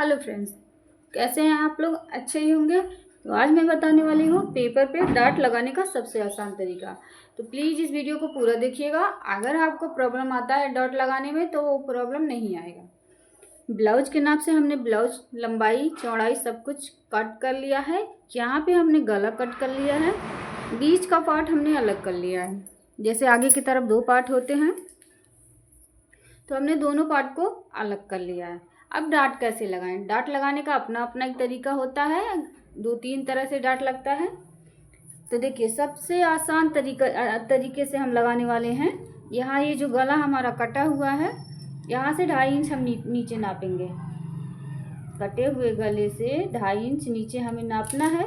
Hello friends, कैसे हैं आप लोग? अच्छे ही होंगे। तो आज मैं बताने वाली हूँ पेपर पे डार्ट लगाने का सबसे आसान तरीका। तो प्लीज़ इस वीडियो को पूरा देखिएगा। अगर आपको प्रॉब्लम आता है डॉट लगाने में तो वो प्रॉब्लम नहीं आएगा। ब्लाउज के नाप से हमने ब्लाउज लंबाई चौड़ाई सब कुछ कट कर लिया है। यहाँ पे हमने गला कट कर लिया है। बीच का पार्ट हमने अलग कर लिया है। जैसे आगे की तरफ 2 पार्ट होते हैं तो हमने दोनों पार्ट को अलग कर लिया है। अब डार्ट कैसे लगाएं? डार्ट लगाने का अपना अपना एक तरीका होता है। 2-3 तरह से डार्ट लगता है। तो देखिए, सबसे आसान तरीके से हम लगाने वाले हैं। यहाँ ये जो गला हमारा कटा हुआ है, यहाँ से 2.5 इंच हम नीचे नापेंगे। कटे हुए गले से 2.5 इंच नीचे हमें नापना है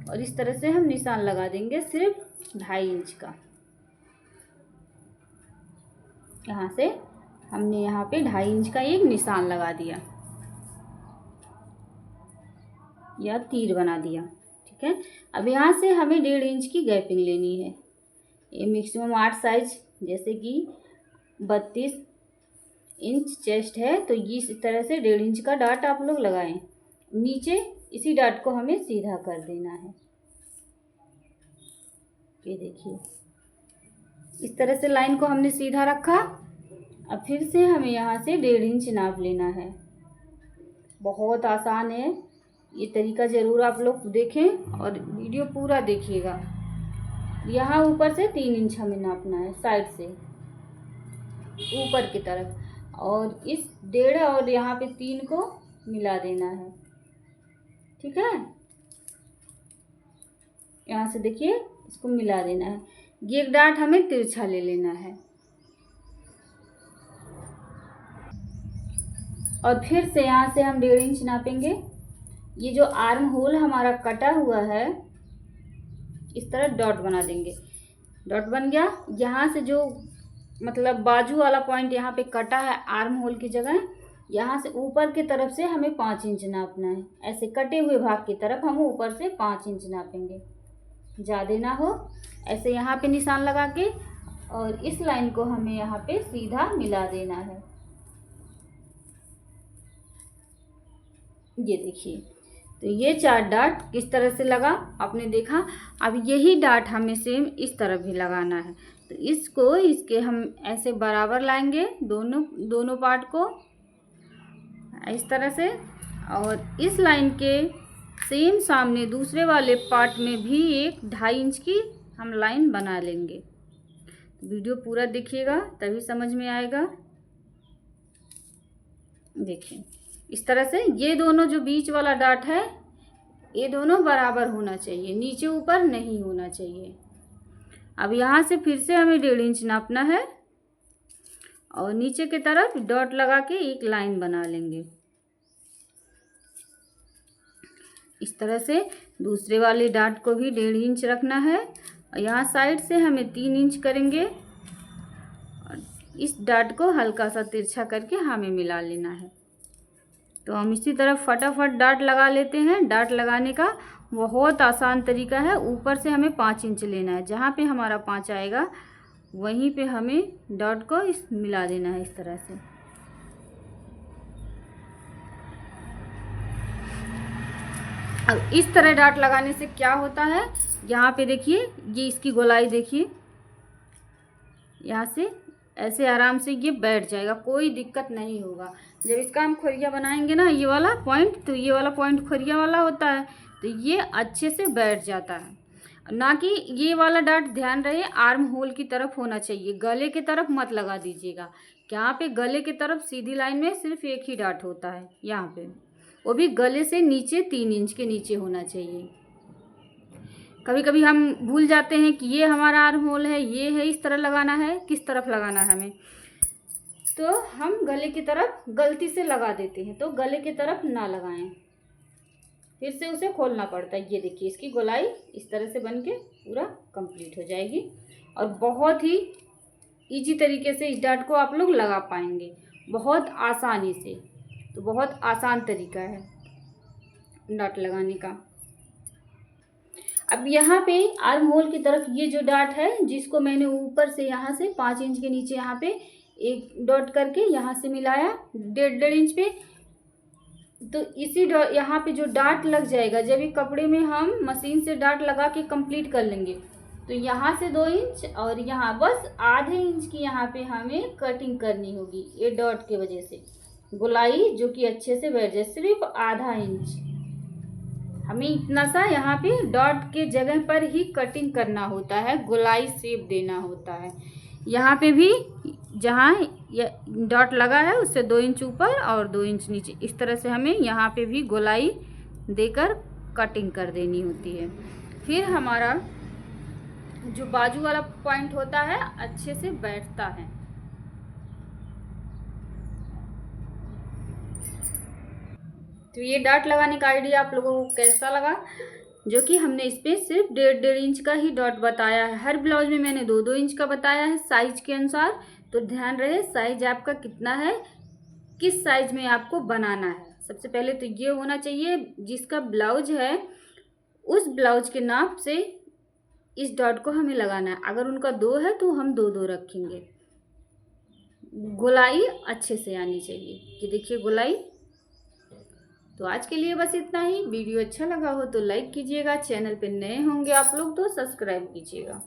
और इस तरह से हम निशान लगा देंगे सिर्फ 2.5 इंच का। यहाँ से हमने यहाँ पे 2.5 इंच का एक निशान लगा दिया या तीर बना दिया। ठीक है। अब यहाँ से हमें 1.5 इंच की गैपिंग लेनी है। ये मैक्सिमम 8 साइज, जैसे कि 32 इंच चेस्ट है तो इस तरह से 1.5 इंच का डार्ट आप लोग लगाएं। नीचे इसी डार्ट को हमें सीधा कर देना है। ये देखिए, इस तरह से लाइन को हमने सीधा रखा। अब फिर से हमें यहाँ से 1.5 इंच नाप लेना है। बहुत आसान है, ये तरीका ज़रूर आप लोग देखें और वीडियो पूरा देखिएगा। यहाँ ऊपर से 3 इंच हमें नापना है, साइड से ऊपर की तरफ, और इस 1.5 और यहाँ पे 3 को मिला देना है। ठीक है, यहाँ से देखिए इसको मिला देना है। ये एक डार्ट हमें तिरछा ले लेना है और फिर से यहाँ से हम 1.5 इंच नापेंगे। ये जो आर्म होल हमारा कटा हुआ है, इस तरह डॉट बना देंगे। डॉट बन गया। यहाँ से जो मतलब बाजू वाला पॉइंट यहाँ पे कटा है आर्म होल की जगह, यहाँ से ऊपर की तरफ से हमें 5 इंच नापना है। ऐसे कटे हुए भाग की तरफ हम ऊपर से 5 इंच नापेंगे, ज़्यादा ना हो। ऐसे यहाँ पे निशान लगा के और इस लाइन को हमें यहाँ पे सीधा मिला देना है। ये देखिए, तो ये 4 डार्ट किस तरह से लगा आपने देखा। अब यही डार्ट हमें सेम इस तरफ भी लगाना है। तो इसको इसके हम ऐसे बराबर लाएंगे, दोनों पार्ट को इस तरह से, और इस लाइन के सेम सामने दूसरे वाले पार्ट में भी एक 2.5 इंच की हम लाइन बना लेंगे। वीडियो पूरा देखिएगा तभी समझ में आएगा। देखिए, इस तरह से ये दोनों जो बीच वाला डार्ट है, ये दोनों बराबर होना चाहिए, नीचे ऊपर नहीं होना चाहिए। अब यहाँ से फिर से हमें 1.5 इंच नापना है और नीचे की तरफ डॉट लगा के एक लाइन बना लेंगे। इस तरह से दूसरे वाले डार्ट को भी 1.5 इंच रखना है और यहाँ साइड से हमें 3 इंच करेंगे और इस डार्ट को हल्का सा तिरछा करके हमें मिला लेना है। तो हम इसी तरह फटाफट डार्ट लगा लेते हैं। डार्ट लगाने का बहुत आसान तरीका है। ऊपर से हमें 5 इंच लेना है, जहाँ पे हमारा 5 आएगा वहीं पे हमें डॉट को मिला देना है इस तरह से। अब इस तरह डार्ट लगाने से क्या होता है, यहाँ पे देखिए, ये इसकी गोलाई देखिए, यहाँ से ऐसे आराम से ये बैठ जाएगा, कोई दिक्कत नहीं होगा। जब इसका हम खोरिया बनाएंगे ना, ये वाला पॉइंट, तो ये वाला पॉइंट खोरिया वाला होता है, तो ये अच्छे से बैठ जाता है। ना कि ये वाला डार्ट, ध्यान रहे, आर्म होल की तरफ होना चाहिए, गले की तरफ मत लगा दीजिएगा। यहाँ पे गले की तरफ सीधी लाइन में सिर्फ एक ही डार्ट होता है, यहाँ पे, वो भी गले से नीचे 3 इंच के नीचे होना चाहिए। कभी कभी हम भूल जाते हैं कि ये हमारा आर्म होल है, ये है, इस तरह लगाना है, किस तरफ लगाना है हमें, तो हम गले की तरफ गलती से लगा देते हैं। तो गले की तरफ ना लगाएं, फिर से उसे खोलना पड़ता है। ये देखिए, इसकी गोलाई इस तरह से बन के पूरा कंप्लीट हो जाएगी और बहुत ही इजी तरीके से इस डार्ट को आप लोग लगा पाएंगे, बहुत आसानी से। तो बहुत आसान तरीका है डार्ट लगाने का। अब यहाँ पे आर्म होल की तरफ ये जो डार्ट है, जिसको मैंने ऊपर से यहाँ से 5 इंच के नीचे यहाँ पे एक डॉट करके यहाँ से मिलाया 1.5 इंच पे, तो इसी यहाँ पे जो डाट लग जाएगा, जब ये कपड़े में हम मशीन से डाट लगा के कंप्लीट कर लेंगे, तो यहाँ से 2 इंच और यहाँ बस आधे इंच की यहाँ पे हमें कटिंग करनी होगी, ये डॉट के वजह से गोलाई जो कि अच्छे से बैठ जाए। सिर्फ आधा इंच हमें इतना सा यहाँ पे डॉट के जगह पर ही कटिंग करना होता है, गोलाई शेप देना होता है। यहाँ पे भी जहाँ ये डॉट लगा है उससे 2 इंच ऊपर और 2 इंच नीचे, इस तरह से हमें यहाँ पे भी गोलाई देकर कटिंग कर देनी होती है। फिर हमारा जो बाजू वाला पॉइंट होता है अच्छे से बैठता है। तो ये डॉट लगाने का आइडिया आप लोगों को कैसा लगा, जो कि हमने इस पर सिर्फ 1.5 इंच का ही डॉट बताया है। हर ब्लाउज में मैंने 2-2 इंच का बताया है साइज के अनुसार। तो ध्यान रहे साइज आपका कितना है, किस साइज में आपको बनाना है। सबसे पहले तो ये होना चाहिए जिसका ब्लाउज है उस ब्लाउज के नाप से इस डॉट को हमें लगाना है। अगर उनका 2 है तो हम 2-2 रखेंगे। गोलाई अच्छे से आनी चाहिए, ये देखिए गोलाई। तो आज के लिए बस इतना ही। वीडियो अच्छा लगा हो तो लाइक कीजिएगा, चैनल पे नए होंगे आप लोग तो सब्सक्राइब कीजिएगा।